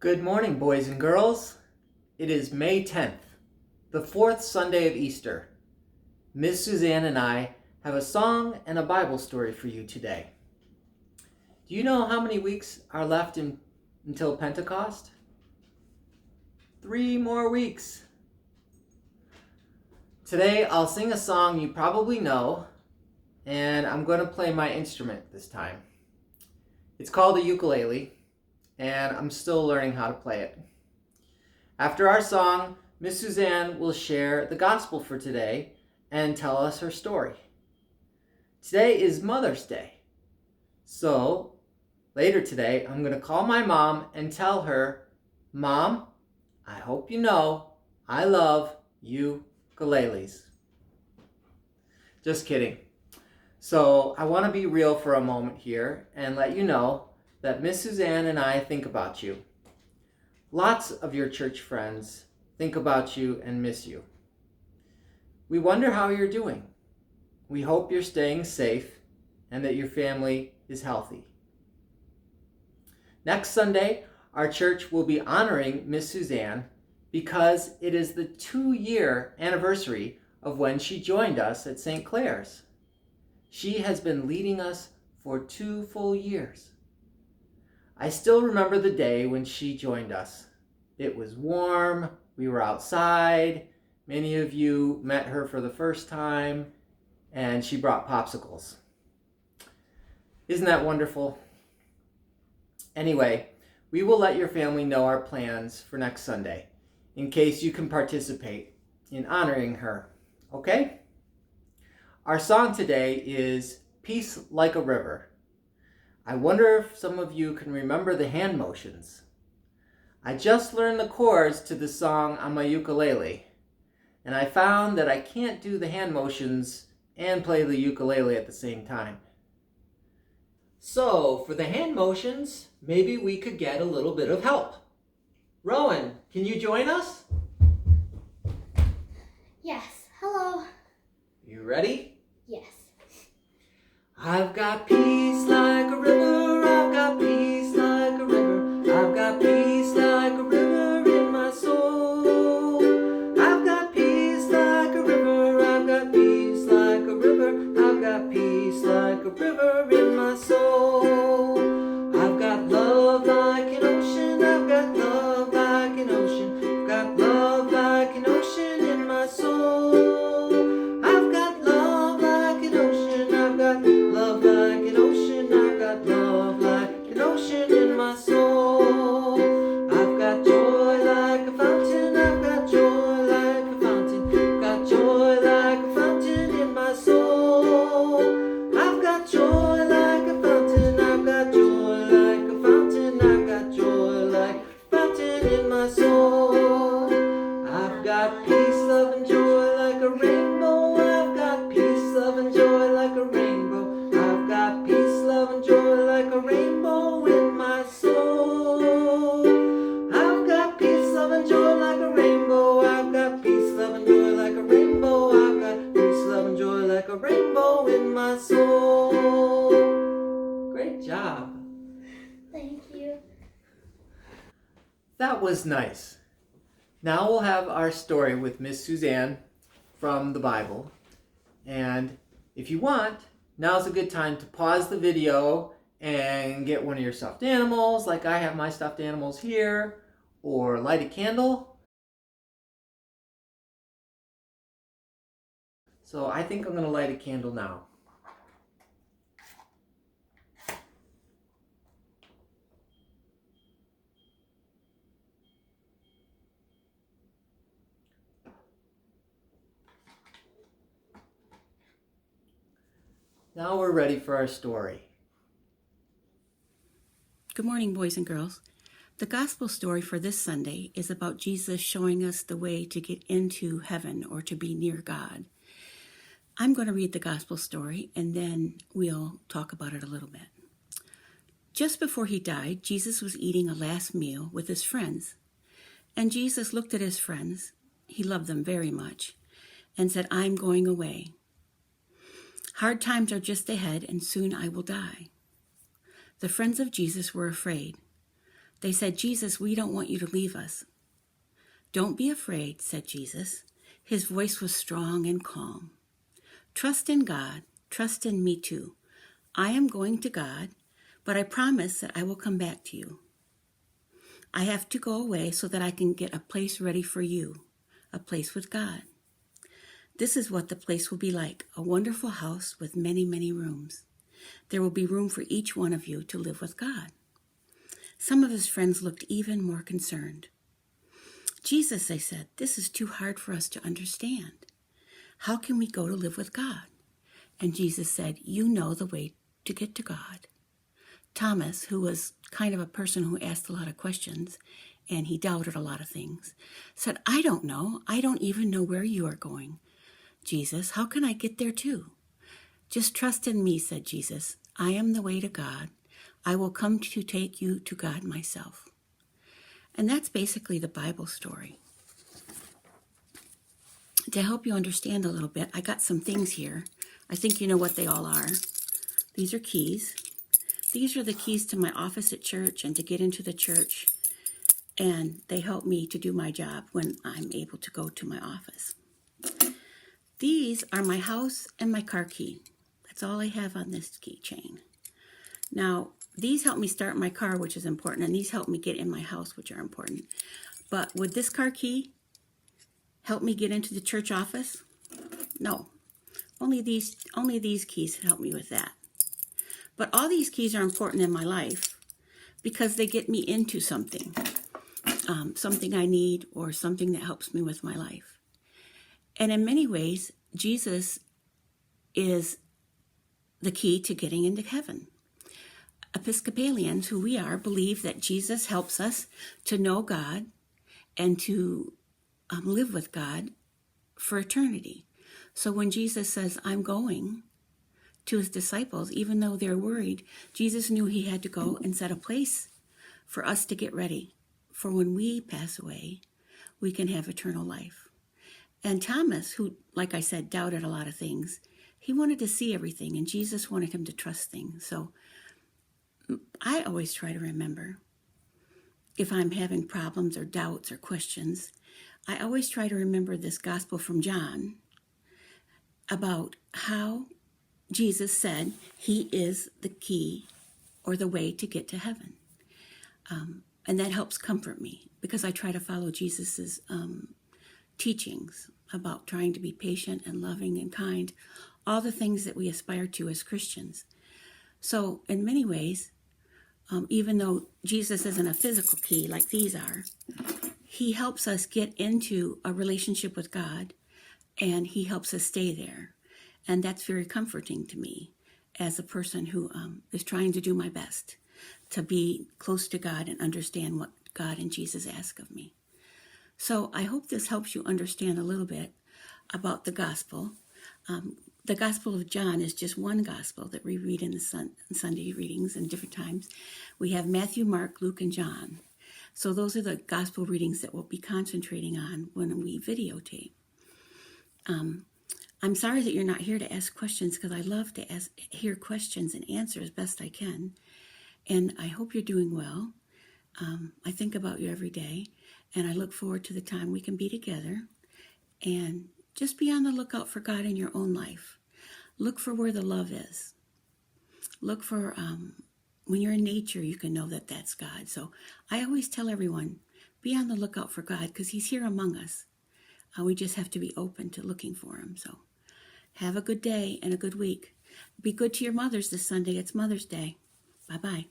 Good morning, boys and girls. It is May 10th, the fourth Sunday of Easter. Miss Suzanne and I have a song and a Bible story for you today. Do you know how many weeks are left until Pentecost? 3 more weeks. Today I'll sing a song you probably know, and I'm going to play my instrument this time. It's called a ukulele, and I'm still learning how to play it. After our song, Miss Suzanne will share the gospel for today and tell us her story. Today is Mother's Day. So later today, I'm going to call my mom and tell her, "Mom, I hope you know I love ukuleles." Just kidding. So I want to be real for a moment here and let you know that Miss Suzanne and I think about you. Lots of your church friends think about you and miss you. We wonder how you're doing. We hope you're staying safe and that your family is healthy. Next Sunday, our church will be honoring Miss Suzanne because it is the 2-year anniversary of when she joined us at St. Clair's. She has been leading us for 2 full years. I still remember the day when she joined us. It was warm, we were outside, many of you met her for the first time, and she brought popsicles. Isn't that wonderful? Anyway, we will let your family know our plans for next Sunday, in case you can participate in honoring her, okay? Our song today is "Peace Like a River." I wonder if some of you can remember the hand motions. I just learned the chords to the song on my ukulele, and I found that I can't do the hand motions and play the ukulele at the same time. So, for the hand motions, maybe we could get a little bit of help. Rowan, can you join us? Yes. Hello. You ready? Yes. I've got peace like a river, I've got peace like a river, I've got peace like a river in my soul. I've got peace like a river, I've got peace like a river, I've got peace like a river in my soul. I've got love like an ocean, I've got love like an ocean, I've got love like an ocean in my soul. I've got love like an ocean, I've got love like an ocean, I've got love like an ocean in my soul. I've got joy like a fountain, I've got joy like a fountain, I've got joy like a fountain in my soul. I've got joy like a fountain, I've got joy like a fountain, I've got joy like a fountain in my soul. I've got peace, love, and joy like a rainbow, I've got peace, love, and joy like a rainbow, I've got peace, love, and joy like a rainbow in my soul. I've got peace, love, and joy like a rainbow, I've got peace, love, and joy like a rainbow, I've got peace, love, and joy like a rainbow in my soul. Great job. Thank you. That was nice. Now we'll have our story with Miss Suzanne from the Bible. And if you want, now's a good time to pause the video and get one of your stuffed animals, like I have my stuffed animals here, or light a candle. So I think I'm going to light a candle now. Now we're ready for our story. Good morning, boys and girls. The gospel story for this Sunday is about Jesus showing us the way to get into heaven or to be near God. I'm going to read the gospel story and then we'll talk about it a little bit. Just before he died, Jesus was eating a last meal with his friends. And Jesus looked at his friends, he loved them very much, and said, "I'm going away. Hard times are just ahead, and soon I will die." The friends of Jesus were afraid. They said, "Jesus, we don't want you to leave us." "Don't be afraid," said Jesus. His voice was strong and calm. "Trust in God. Trust in me too. I am going to God, but I promise that I will come back to you. I have to go away so that I can get a place ready for you, a place with God. This is what the place will be like, a wonderful house with many, many rooms. There will be room for each one of you to live with God." Some of his friends looked even more concerned. "Jesus," they said, "this is too hard for us to understand. How can we go to live with God?" And Jesus said, "You know the way to get to God." Thomas, who was kind of a person who asked a lot of questions, and he doubted a lot of things, said, "I don't know. I don't even know where you are going. Jesus, how can I get there too?" "Just trust in me," said Jesus. "I am the way to God. I will come to take you to God myself." And that's basically the Bible story. To help you understand a little bit, I got some things here. I think you know what they all are. These are keys. These are the keys to my office at church and to get into the church. And they help me to do my job when I'm able to go to my office. These are my house and my car key. That's all I have on this keychain. Now, these help me start my car, which is important, and these help me get in my house, which are important. But would this car key help me get into the church office? No. Only these keys help me with that. But all these keys are important in my life because they get me into something, something I need or something that helps me with my life. And in many ways, Jesus is the key to getting into heaven. Episcopalians, who we are, believe that Jesus helps us to know God and to live with God for eternity. So when Jesus says, "I'm going," to his disciples, even though they're worried, Jesus knew he had to go and set a place for us to get ready. For when we pass away, we can have eternal life. And Thomas, who, like I said, doubted a lot of things, he wanted to see everything, and Jesus wanted him to trust things. So I always try to remember, if I'm having problems or doubts or questions, I always try to remember this gospel from John about how Jesus said he is the key or the way to get to heaven. And that helps comfort me because I try to follow Jesus's teachings about trying to be patient and loving and kind, all the things that we aspire to as Christians. So in many ways, even though Jesus isn't a physical key like these are, he helps us get into a relationship with God, and he helps us stay there. And that's very comforting to me as a person who is trying to do my best to be close to God and understand what God and Jesus ask of me. So I hope this helps you understand a little bit about the gospel. The Gospel of John is just one gospel that we read in the Sunday readings and different times. We have Matthew, Mark, Luke, and John. So those are the gospel readings that we'll be concentrating on when we videotape. I'm sorry that you're not here to ask questions because I love to hear questions and answer as best I can. And I hope you're doing well. I think about you every day, and I look forward to the time we can be together. And just be on the lookout for God in your own life. Look for where the love is. Look for, when you're in nature, you can know that that's God. So I always tell everyone, be on the lookout for God because he's here among us. We just have to be open to looking for him. So have a good day and a good week. Be good to your mothers this Sunday. It's Mother's Day. Bye-bye.